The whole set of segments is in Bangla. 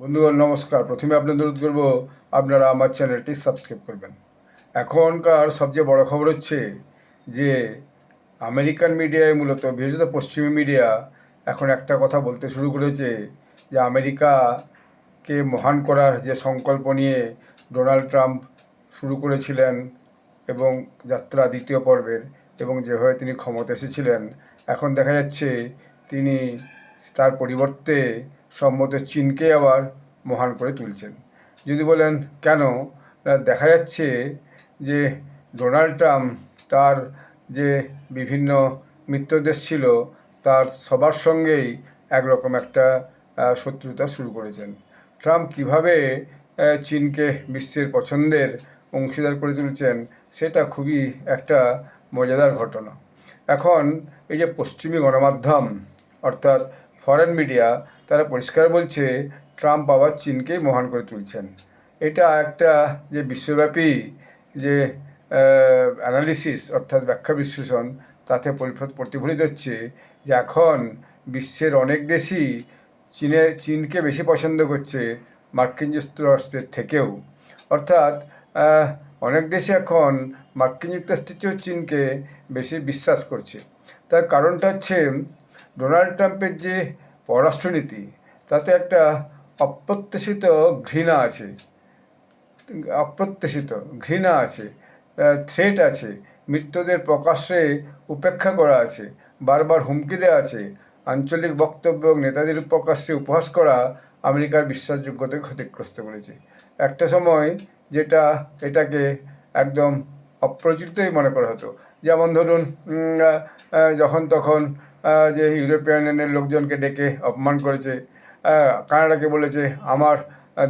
বন্ধুগণ নমস্কার। প্রথমে আপনাদের অনুরোধ করব আপনারা আমার চ্যানেলটি সাবস্ক্রাইব করবেন। এখনকার সবচেয়ে বড় খবর হচ্ছে যে আমেরিকান মিডিয়ায়, মূলত বিশেষত পশ্চিমী মিডিয়া, এখন একটা কথা বলতে শুরু করেছে যে আমেরিকাকে মহান করার যে সংকল্প নিয়ে ডোনাল্ড ট্রাম্প শুরু করেছিলেন এবং যাত্রা দ্বিতীয় পর্বের, এবং যেভাবে তিনি ক্ষমতা এসেছিলেন, এখন দেখা যাচ্ছে তিনি তার পরিবর্তে সম্মত চীনকে আবার মহান করে তুলছেন। যদি বলেন কেন, দেখা যাচ্ছে যে ডোনাল্ড ট্রাম্প তার যে বিভিন্ন মিত্রদেশ ছিল তার সবার সঙ্গেই একরকম একটা শত্রুতা শুরু করেছেন। ট্রাম্প কীভাবে চীনকে বিশ্বের পছন্দের অংশীদার করে তুলছেন সেটা খুবই একটা মজাদার ঘটনা। এখন এই যে পশ্চিমী গণমাধ্যম অর্থাৎ ফরেন মিডিয়া, তারা পরিষ্কার বলছে ট্রাম্প আবার চীনকেই মহান করে তুলছেন। এটা একটা যে বিশ্বব্যাপী যে অ্যানালিসিস অর্থাৎ ব্যাখ্যা বিশ্লেষণ, তাতে প্রতিফলিত হচ্ছে যে এখন বিশ্বের অনেক দেশই চীনকে বেশি পছন্দ করছে মার্কিন যুক্তরাষ্ট্রের থেকেও। অর্থাৎ অনেক দেশে এখন মার্কিন যুক্তরাষ্ট্রের চেয়েও চীনকে বেশি বিশ্বাস করছে। তার কারণটা হচ্ছে ডোনাল্ড ট্রাম্পের যে পররাষ্ট্রনীতি, তাতে একটা অপ্রত্যাশিত ঘৃণা আছে, থ্রেট আছে, মিত্রদের প্রকাশ্যে উপেক্ষা করা আছে, বারবার হুমকি দেওয়া আছে, আঞ্চলিক বক্তব্য এবং নেতাদের প্রকাশ্যে উপহাস করা আমেরিকার বিশ্বাসযোগ্যতাকে ক্ষতিগ্রস্ত করেছে। একটা সময় এটাকে একদম অপ্রচলিতই মনে করা হতো। যেমন ধরুন, যখন তখন যে ইউরোপিয়ান ইউনিয়নের লোকজনকে ডেকে অপমান করেছে, কানাডাকে বলেছে আমার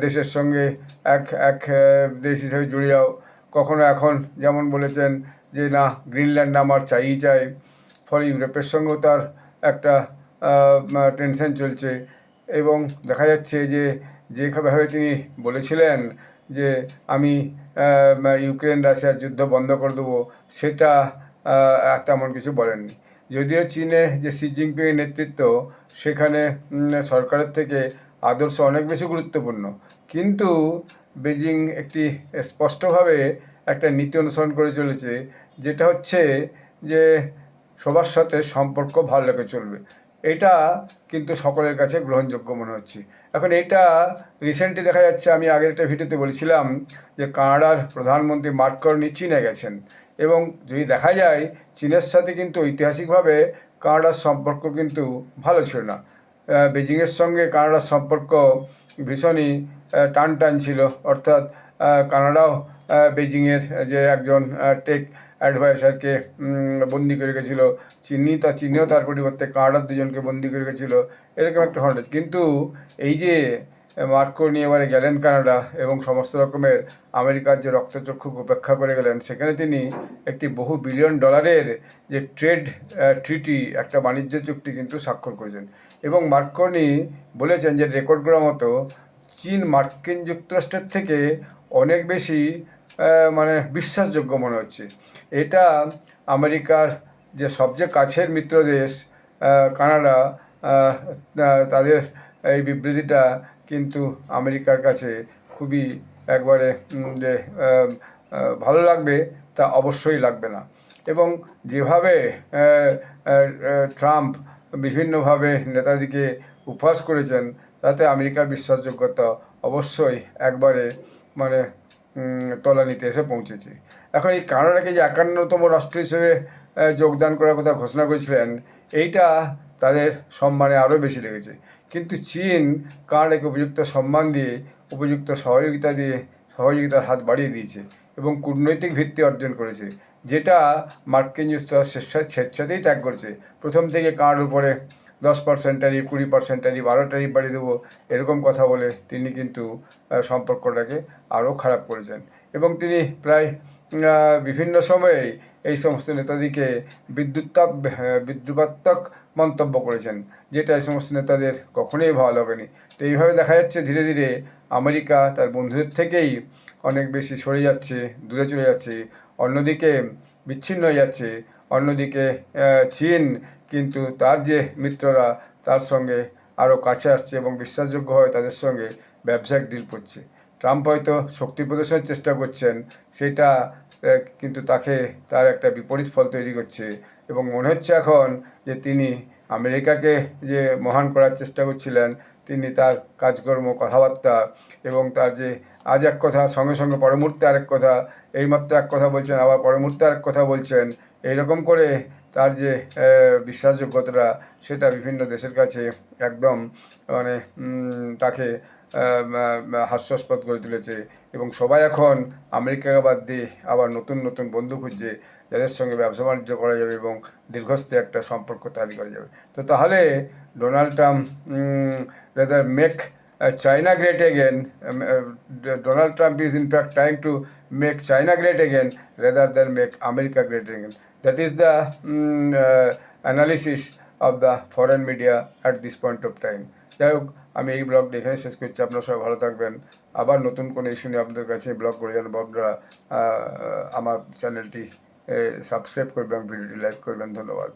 দেশের সঙ্গে এক দেশ হিসেবে জুড়ে যাও। কখনো এখন যেমন বলেছেন যে না, গ্রিনল্যান্ড আমার চাই। ফলে ইউরোপের সঙ্গেও তার একটা টেনশন চলছে। এবং দেখা যাচ্ছে যেভাবে তিনি বলেছিলেন যে আমি ইউক্রেন রাশিয়ার যুদ্ধ বন্ধ করে দেবো, সেটা তেমন কিছু বলেননি। যদিও চীনে যে শি জিনপিংয়ের নেতৃত্ব, সেখানে সরকারের থেকে আদর্শ অনেক বেশি গুরুত্বপূর্ণ, কিন্তু বেজিং একটি স্পষ্টভাবে একটা নীতি অনুসরণ করে চলেছে, যেটা হচ্ছে যে সবার সাথে সম্পর্ক ভালো রেখে চলবে। এটা কিন্তু সকলের কাছে গ্রহণযোগ্য মনে হচ্ছে। এখন এটা রিসেন্টলি দেখা যাচ্ছে, আমি আগের একটা ভিডিওতে বলেছিলাম যে কানাডার প্রধানমন্ত্রী মার্ক কার্নি চীনে গেছেন, এবং যদি দেখা যায় চীনের সাথে কিন্তু ঐতিহাসিকভাবে কানাডার সম্পর্ক কিন্তু ভালো ছিল না। বেজিংয়ের সঙ্গে কানাডার সম্পর্ক ভীষণই টান ছিল। অর্থাৎ কানাডাও বেজিংয়ের যে একজন টেক অ্যাডভাইসারকে বন্দি করে রেখেছিল, চীনেও তার পরিবর্তে কানাডার দুজনকে বন্দি করে রেখেছিল, এরকম একটা ঘটনা। কিন্তু এই যে মার্ক কার্নি এবারে গেলেন কানাডা এবং সমস্ত রকমের আমেরিকার যে রক্তচক্ষুকে উপেক্ষা করে গেলেন, সেখানে তিনি একটি বহু বিলিয়ন ডলারের যে ট্রেড ট্রিটি, একটা বাণিজ্য চুক্তি কিন্তু স্বাক্ষর করেছেন। এবং মার্ক কার্নি বলেছেন যে রেকর্ড করার মতো চীন মার্কিন যুক্তরাষ্ট্রের থেকে অনেক বেশি বিশ্বাসযোগ্য মনে হচ্ছে। এটা আমেরিকার যে সবচেয়ে কাছের মিত্র দেশ কানাডা, তাদের এই বিবৃতিটা কিন্তু আমেরিকার কাছে খুবই একবারে যে ভালো লাগবে তা অবশ্যই লাগবে না। এবং যেভাবে ট্রাম্প বিভিন্নভাবে নেতাদিকে উপহাস করেছেন, তাতে আমেরিকার বিশ্বাসযোগ্যতা অবশ্যই একবারে তলানিতে এসে পৌঁছেছে। এখন এই কানাডাকে যে 51তম রাষ্ট্র হিসেবে যোগদান করার কথা ঘোষণা করেছিলেন, এইটা তাদের সম্মানে আরও বেশি লেগেছে। কিন্তু চীন কানাডাকে উপযুক্ত সম্মান দিয়ে, উপযুক্ত সহযোগিতার হাত বাড়িয়ে দিয়েছে এবং কূটনৈতিক ভিত্তি অর্জন করেছে, যেটা মার্কিন যুক্তরাষ্ট্র স্বেচ্ছাতেই ত্যাগ করেছে। প্রথম থেকে কানাডার উপরে 10% ট্যারিফ, 20% ট্যারিফ, আরও ট্যারিফ বাড়িয়ে দেবো, এরকম কথা বলে তিনি কিন্তু সম্পর্কটাকে আরও খারাপ করেছেন। এবং তিনি প্রায় বিভিন্ন সময়েই এই সমস্ত নেতাদিকে বিদ্রুপাত্মক মন্তব্য করেছেন, যেটা এই সমস্ত নেতাদের কখনোই ভালো লাগেনি। তো এইভাবে দেখা যাচ্ছে ধীরে ধীরে আমেরিকা তার বন্ধুদের থেকেই অনেক বেশি সরে যাচ্ছে, দূরে চলে যাচ্ছে, অন্যদিকে বিচ্ছিন্ন হয়ে যাচ্ছে। অন্যদিকে চীন কিন্তু তার যে মিত্ররা, তার সঙ্গে আরও কাছে আসছে এবং বিশ্বাসযোগ্য হয় তাদের সঙ্গে ব্যবসায়িক ডিল করছে। ট্রাম্প হয়তো শক্তি প্রদর্শনের চেষ্টা করছেন, সেটা কিন্তু তার একটা বিপরীত ফল তৈরি করছে, এবং মনে হচ্ছে এখন যে তিনি আমেরিকাকে যে মহান করার চেষ্টা করছিলেন, তিনি তার কাজকর্ম, কথাবার্তা এবং তার যে আজ এক কথা সঙ্গে সঙ্গে পরের মুহূর্তে আরেক কথা, এইমাত্র এক কথা বলছেন আবার পরের মুহূর্তে আরেক কথা বলছেন, এইরকম করে তার যে বিশ্বাসযোগ্যতাটা, সেটা বিভিন্ন দেশের কাছে একদম মানে তাকে হাস্যাস্পদ করে তুলেছে, এবং সবাই এখন আমেরিকাকে বাদ দিয়ে আবার নতুন নতুন বন্ধু খুঁজছে, যাদের সঙ্গে ব্যবসা বাণিজ্য করা যাবে এবং দীর্ঘস্থায়ী একটা সম্পর্ক তৈরি করা যাবে। তো তাহলে Donald Trump rather make China great again. Donald Trump is in fact trying to make China great again rather than make America great again. That is the analysis of the foreign media at this point of time. যাই হোক, আমি এই ব্লগটা এখানে শেষ করছি। আপনারা সবাই ভালো থাকবেন। আবার নতুন কোনো ইস্যু নিয়ে আপনাদের কাছে ব্লগ করে জানাবো। আপনারা আমার চ্যানেলটি সাবস্ক্রাইব করবেন, ভিডিওটি লাইক করবেন। ধন্যবাদ।